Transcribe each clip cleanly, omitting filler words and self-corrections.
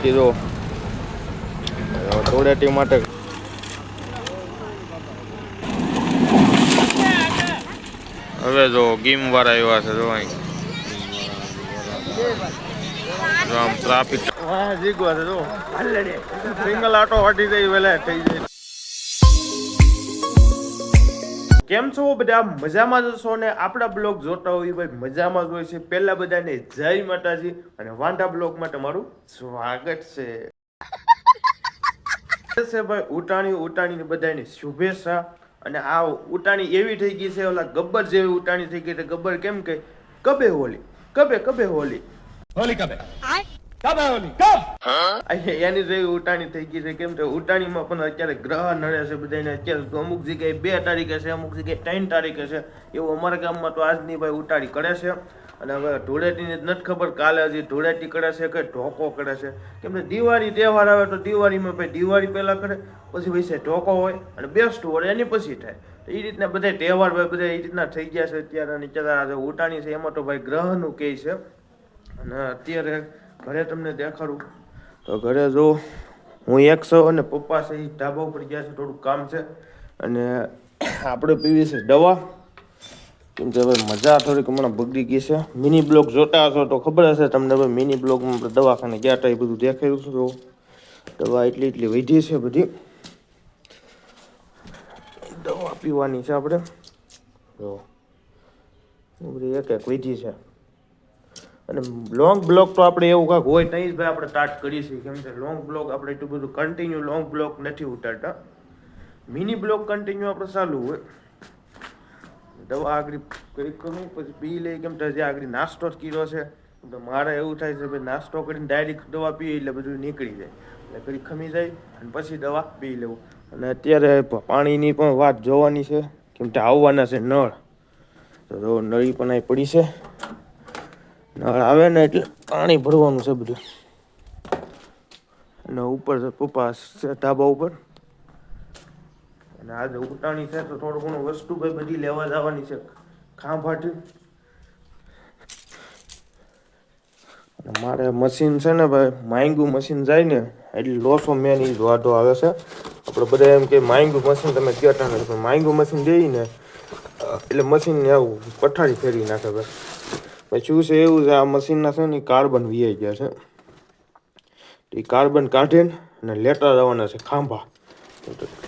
કીધો ધૂળેટી માટે હવે જો ગીમ વાળા આવ્યા છે. જો અહીં આમ ટ્રાફિક જીગવા છે. જો સિંગલ આટો હટી જાય વેલા થઈ જાય. કેમ છો બધા? મજામાં જ છો ને? આપણા બ્લોગ જોતા હોય ભાઈ મજામાં જ હોય છે. પહેલા બધાને જય માતાજી અને વાંઢા બ્લોગમાં તમારું સ્વાગત છે. ભાઈ ઉટાણી બધાની શુભેચ્છા. અને આ ઉટાણી એવી થઈ ગઈ છે, ઓલા ગબ્બર જેવી ઉટાણી થઈ ગઈ. ગબ્બર કેમ કે કબે હોલી કબે હોલી હોલી કબે એની જેવી ઉટાણી થઈ ગઈ છે. કેમ કે ઉટાણીમાં પણ અત્યારે ગ્રહ નડે છે બધાને. અત્યારે અમુક જગ્યાએ 2 તારીખે છે, અમુક જગ્યાએ 3 તારીખે છે. એવું અમારા ગામમાં તો આજની ભાઈ ઉટાણી કરે છે. અને હવે ધૂળેટીની નથી ખબર કાલે હજી ધૂળેટી કરે છે કે ઢોકો કરે છે. કેમ કે દિવાળી તહેવાર આવે તો દિવાળીમાં ભાઈ દિવાળી પહેલા કરે, પછી વૈસે ઢોકો હોય અને બેસતું હોય એની પછી થાય. તો એ રીતના બધા તહેવાર ભાઈ બધા એ રીતના થઈ ગયા છે અત્યારે. અને અત્યારે ઉટાણી છે એમાં તો ભાઈ ગ્રહનું કહે છે. અને અત્યારે ઘરે તમને દેખાડું તો ઘરે જો હું એક છો અને પપ્પા છે એ ધાબા ઉપર ગયા છે, થોડુંક કામ છે. અને આપણે પીવી છે દવા. કેમ કે ભાઈ મજા થોડીક હમણાં બગડી ગઈ છે. મિની બ્લોગ જોતા હશો તો ખબર હશે તમને ભાઈ. મિની બ્લોગમાં આપણે દવાખાને ગયા હતા એ બધું દેખાયું છે. દવા એટલી વધી છે બધી. દવા પીવાની છે આપણે. જો બધી એક વધી છે. અને લોંગ બ્લોગ તો આપણે એવું કાંઈક હોય નહીં જ ભાઈ આપણે સ્ટાર્ટ કરીએ છીએ. કેમ કે લોંગ બ્લોગ આપણે એટલું બધું કન્ટિન્યુ લોંગ બ્લોગ નથી ઉતારતા. મિની બ્લોગ કન્ટિન્યુ આપણે ચાલુ હોય. દવા આગળ કંઈક કરું પછી પી લઈ. કેમ કે જે આગળ નાસ્તો જ કર્યો છે તો મારે એવું થાય છે ભાઈ નાસ્તો કરીને ડાયરેક્ટ દવા પીએ એટલે બધું નીકળી જાય. એટલે ઘડી ખમી જાય અને પછી દવા પી લેવું. અને અત્યારે પાણીની પણ વાત જોવાની છે. કેમ કે આવવાના છે નળ. તો નળી પણ અહીં પડી છે. નળ આવે ને એટલે પાણી ભરવાનું છે બધું. અને ઉપર પપ્પા છે ધાબા ઉપર. અને આજે ઉટાણી છે તો થોડું ઘણું વસ્તુ ભાઈ બધી લેવા જવાની છે ખાંભાથી. મારે મશીન છે ને ભાઈ માંગ્યું મશીન જાય ને એટલે લોસો મેન એ વાંધો આવે છે. આપણે બધા એમ કે માંગ્યું મશીન તમે કહેતા નથી, પણ માંગ્યું મશીન દઈ ને એટલે મશીનને આવું પથારી ફેરવી નાખે ભાઈ. પછી શું છે એવું છે આ મશીનના છે ને કાર્બન વીઆઈ ગયા છે. તો એ કાર્બન કાઢીને અને લેતા જવાના છે ખાંભા.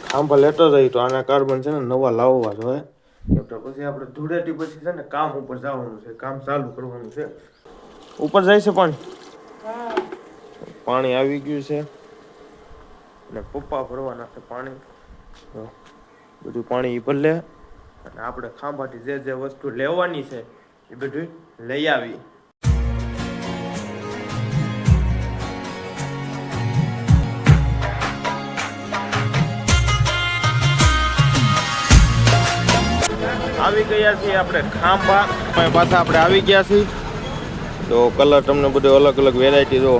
ખાંભા લેતા જઈએ તો આના કાર્બન છે ને નવા લાવવા જોઈએ. કેમ તો પછી આપણે ધૂળેટી પછી છે ને કામ ઉપર જવાનું છે, કામ ચાલુ કરવાનું છે. ઉપર જાય છે પાણી. પાણી આવી ગયું છે અને પપ્પા ભરવાના છે પાણી. બધું પાણી ભર લે અને આપણે ખાંભાથી જે વસ્તુ લેવાની છે એ બધું લઈ આવી. આવી ગયા છીએ આપણે ખાંભા પાછા આપણે આવી ગયા છીએ. તો કલર તમને બધું અલગ અલગ વેરાયટી જો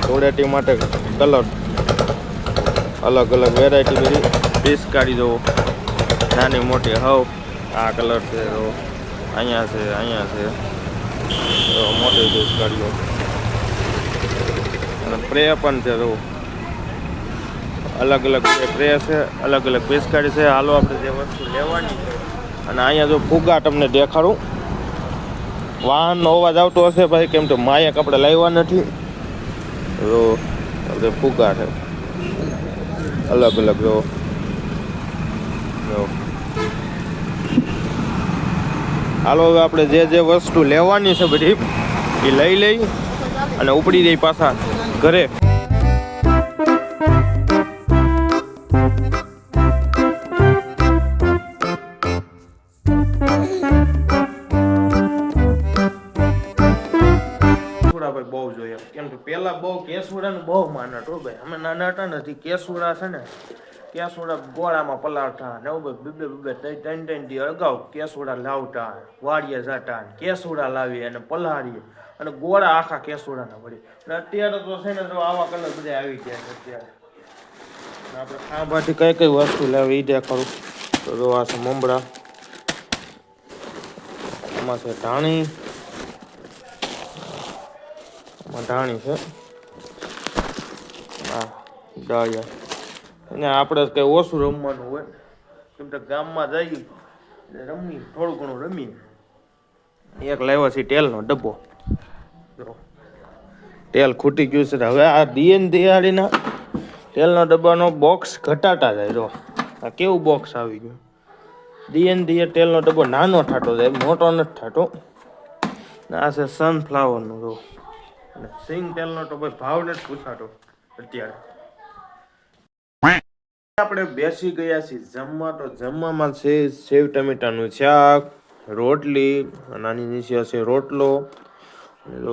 ધૂળેટી માટે કલર અલગ અલગ વેરાયટી બધી પિચકારી જો નાની મોટી હવ આ કલર છે. તો અહીંયા છે તો મોટી પિચકારીઓ અને સ્પ્રે પણ છે. તો અલગ અલગ સ્પ્રે છે, અલગ અલગ પિચકારી છે. હાલો આપણે જે વસ્તુ લેવાની છે. અને અહીંયા જો ફુગ્ગા તમને દેખાડું. વાહનનો અવાજ આવતો હશે ભાઈ, કેમ કે માયક આપણે લાવ્યા નથી. તો આપણે ફુગ્ગા છે અલગ અલગ જો હાલો હવે આપણે જે વસ્તુ લેવાની છે બધી એ લઈ લઈ અને ઉપડી જઈ પાછા ઘરે. બહુ જોઈએ કેમ કે પેલા બહુ કેસુડાનું બહુ માનટ હો ભાઈ. અમે નાના હતા નથી કેસુડા છે ને કેસુડા ગોળામાં પલાળતા ને એવું બે 3 દી અગાઉ કેસુડા લાવતા, વાડીએ જતા કેસુડા લાવી અને પલાળીએ અને ગોળા આખા કેસુડાના વળી. અને અત્યારે તો છે ને તો આવા કલર બધા આવી ગયા છે. અત્યારે આપણે ખાંભાથી કઈ વસ્તુ લેવી એ દેખાડું. તો જો આ છે મમરા, એમાં છે ધાણી, મધાણી છે હા દાળિયા અને આપણે કંઈ ઓછું રમવાનું હોય કેમ કે ગામમાં જઈએ રમી થોડું ઘણું રમીએ. એક લાવ્યો છે તેલનો ડબ્બો, તેલ ખૂટી ગયું છે. હવે આ દિવાળીના તેલનો ડબ્બાનો બોક્સ ઘટાતા જાય. જો આ કેવું બોક્સ આવી ગયું. દિયે તેલનો ડબ્બો નાનો થતો જાય, મોટો નથી થતો. આ છે સનફ્લાવરનું જો સિંગ તેલનો તો ભાઈ ભાવ નથી પૂછાતો અત્યારે. આપણે બેસી ગયા છીએ જમવા. તો જમવામાં છે સેવ ટમેટાનું શાક, રોટલી, નાની નીચે હશે રોટલો,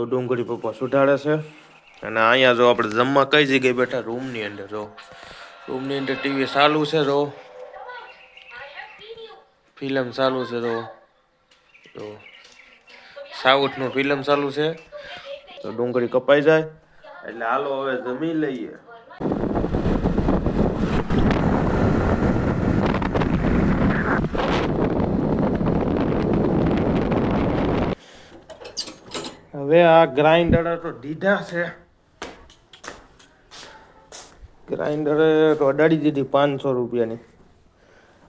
ડુંગળી પપ્પા સુધારે છે. અને અહીંયા જો આપણે જમવા કઈ જગ્યાએ બેઠા, રૂમની અંદર. જો રૂમની અંદર ટીવી ચાલુ છે. જો ફિલ્મ ચાલુ છે. જો સાઉથનું ફિલ્મ ચાલુ છે. તો ડુંગળી કપાઈ જાય એટલે હાલો હવે જમી લઈએ. હવે આ ગ્રાઇન્ડર તો દીધા છે. ગ્રાઇન્ડરે તો અડાડી દીધી 500 રૂપિયાની.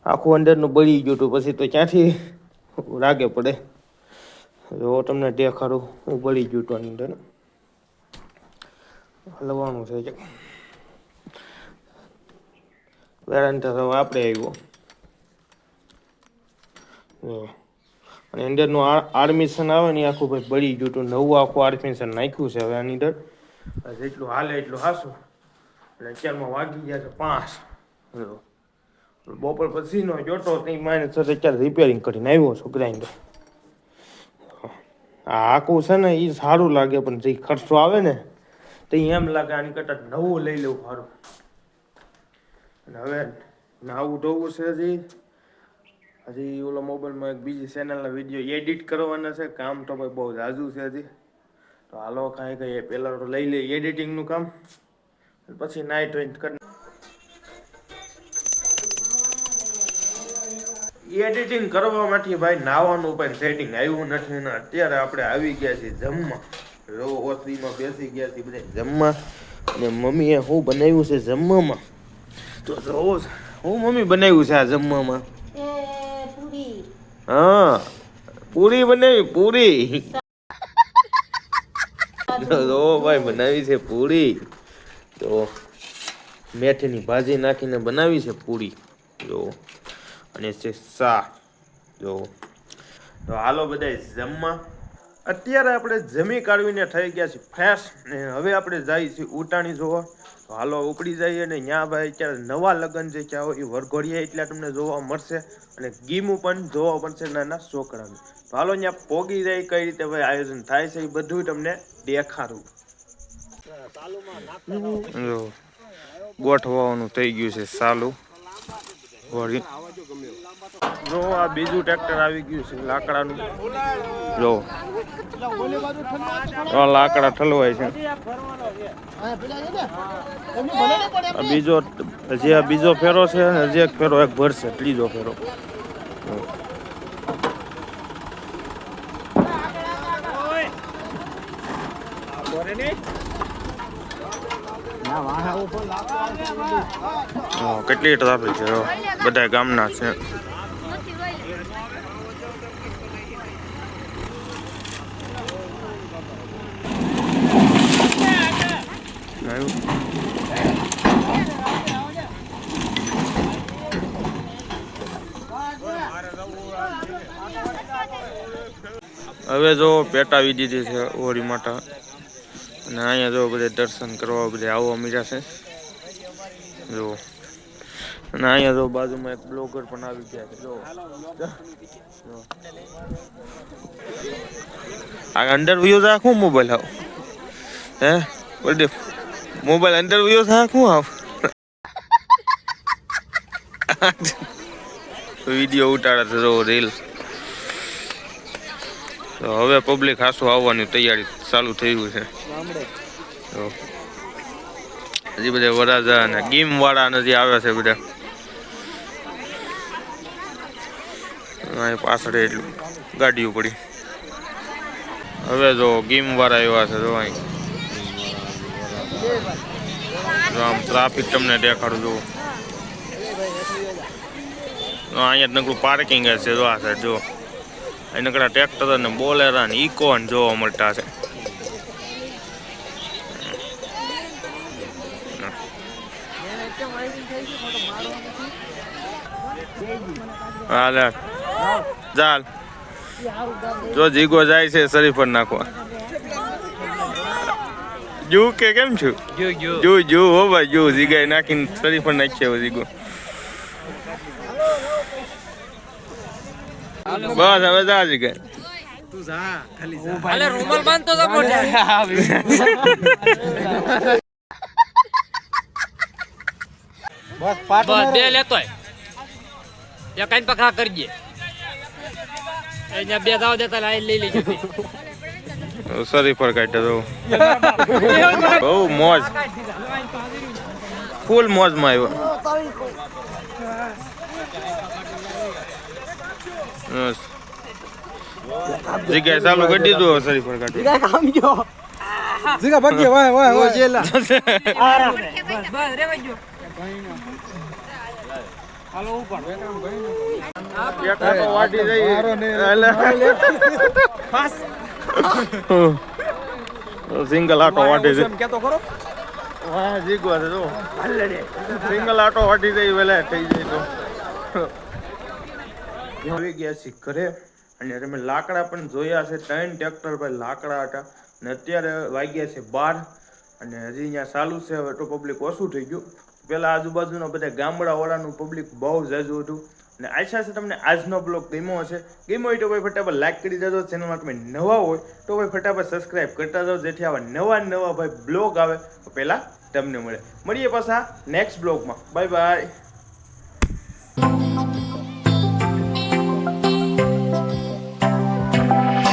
આખું અંદરનું બળી ગયું હતું. પછી તો ક્યાંથી રાગે પડે. જો તમને દેખાડું હું બળી ગયું હતું અંદર. હલવાનું છે વેરાંટા તો આપણે આવ્યો. અને અંદરનું આર્મિશન આવે ને આખું ભાઈ બળી ગયું હતું. નવું આખું આર્મિશન નાખ્યું છે હવે આની અંદર. જેટલું હાલે એટલું હાસું. એટલે અત્યારમાં વાગી ગયા છે 5. બપોર પછીનો જોતો ત્યાં માઇનસ અત્યારે રિપેરિંગ કરીને આવ્યો છું ગ્રાઇન્ડર. આ આખું છે ને એ સારું લાગે, પણ જે ખર્ચો આવે ને તો એમ લાગે આની કરતાં નવું લઈ લેવું સારું. અને હવે નાવું ધોવું છે. હજી ઓલા મોબાઈલમાં એક બીજી ચેનલના વિડીયો એડિટ કરવાના છે. કામ તો ભાઈ બહુ ઝાઝું છે હજી. તો હાલો કાંઈ કંઈ પહેલાં તો લઈ લઈએ એડિટિંગનું કામ, પછી નાઇટ વેન્ટ કરી. એડિટિંગ કરવા માટે ભાઈ નાવાનું પણ સેટિંગ આવ્યું નથી ને અત્યારે આપણે આવી ગયા છીએ જમવા. રો ઓસરીમાં બેસી ગયા છીએ બધા જમવા. અને મમ્મીએ શું બનાવ્યું છે જમવામાં તો જોવો. હું મમ્મી બનાવ્યું છે આ જમવામાં? હા પૂરી બનાવી. પૂરી જો ભાઈ બનાવી છે પૂરી. તો મેથીની ભાજી નાખીને બનાવી છે પૂરી. જો અને છે શાક. જો તો હાલો બધા જમવા. અત્યારે આપણે જમી કાઢવીને થઈ ગયા છીએ ફ્રેશ. ને હવે આપણે જઈએ છીએ ઉટાણી જોવા. તો હાલો ઉપડી જઈએ. ને ત્યાં ભાઈ અત્યારે નવા લગ્ન છે ત્યાં એ વરઘોડિયા એટલે તમને જોવા મળશે. અને ગીમું પણ જોવા પડશે નાના છોકરાનું. તો હાલો ત્યાં પોગી જાય કઈ રીતે ભાઈ આયોજન થાય છે એ બધું તમને દેખાડું. ગોઠવવાનું થઈ ગયું છે ચાલુ. જો આ બીજું ટ્રેક્ટર આવી ગયું છે લાકડાનું. જો લાકડા ઠલવાય છે. હજી આ બીજો ફેરો છે. હજી એક ફેરો એક ભરશે. ત્રીજો ફેરો. કેટલી ટ્રાફિક છે બધા ગામના છે. હવે જો પેટાવી દીધી છે હોળી માતા. અને અહીંયા જો બધા દર્શન કરવા બધા આવવા મળ્યા છે. જો અને અહીંયા જો બાજુમાં એક બ્લોગર પણ આવી ગયા છે. જો આ અંડર વ્યૂ રાખું મોબાઈલ આવ હે બોલ મોબાઈલ અંડર વ્યૂ રાખું આવ વિડીયો ઉતારે છે જો રીલ. તો હવે પબ્લિક હાસું આવવાની તૈયારી ચાલુ થયું છે. હજી બધા વરાજા અને ગીમ વાળા નથી આવે છે બધા. પાછળ એટલું ગાડીઓ પડી. હવે જો ગીમ વાળા એવા છે. જો અહીં આમ ટ્રાફિક તમને દેખાડું છું. અહીંયા નકરું પાર્કિંગ હશે જો આ સાઈડ જો. અહીં નકરા ટ્રેક્ટર ને બોલેરા ને ઇકો જોવા મળતા છે. હાલે ચાલ જો જીગો જાય છે શરીફર નાખવા. જુ કે કેમ છું? જો હો ભાઈ જો જીગાઈ નાખીને શરીફર નાખ્યા જીગો. બસ હવે જા જીગાઈ. તું જા ખાલી જા. અલે રૂમાલ બાંધતો તો મોઢે. બસ પાટો દે લેતોય. યા કાઈ પખા કરજે. અહીંયા બે દાવ દેતા લાઈ લઈ લેજો. સોરી પર કાઢ્યો તો બહુ મોજ ફૂલ મોજમાં આવ્યો. જગ્યાએ ચાલુ કરી દીધું સોરી પર કાઢ્યો. જગ્યા ભાગ્ય વાય વાય વાય જેલા બસ રેવા ગયો. હાલો ઉપર એક આટો વાટી જઈ એટલે ફાસ્ટ સિંગલ આટો વાટી જઈ કેતો ખરો. હા જીગવા છે જો સિંગલ આટો વાટી જઈ વેલા થઈ જાય તો આવી ગયા છે ઘરે. અને તમે લાકડા પણ જોયા છે 3 ટ્રેક્ટર પર લાકડા હતા ને અત્યારે વાગ્યા છે 12 અને હજી અહીંયા ચાલુ છે. હવે તો પબ્લિક ઓછું થઈ ગયું. પેલા આજુબાજુના બધા ગામડાવાળાનું પબ્લિક બહુ જાજુ હતું. અને આશા છે તમને આજનો બ્લોગ ગમ્યો હશે. ગમ્યો હોય તો ભાઈ ફટાફટ લાઈક કરી દેજો. ચેનલમાં તમે નવા હોય તો ભાઈ ફટાફટ સબસ્ક્રાઈબ કરતા જાઓ જેથી આવા નવા ભાઈ બ્લોગ આવે તો પહેલાં તમને મળીએ પાછા નેક્સ્ટ બ્લોગમાં. Bye bye.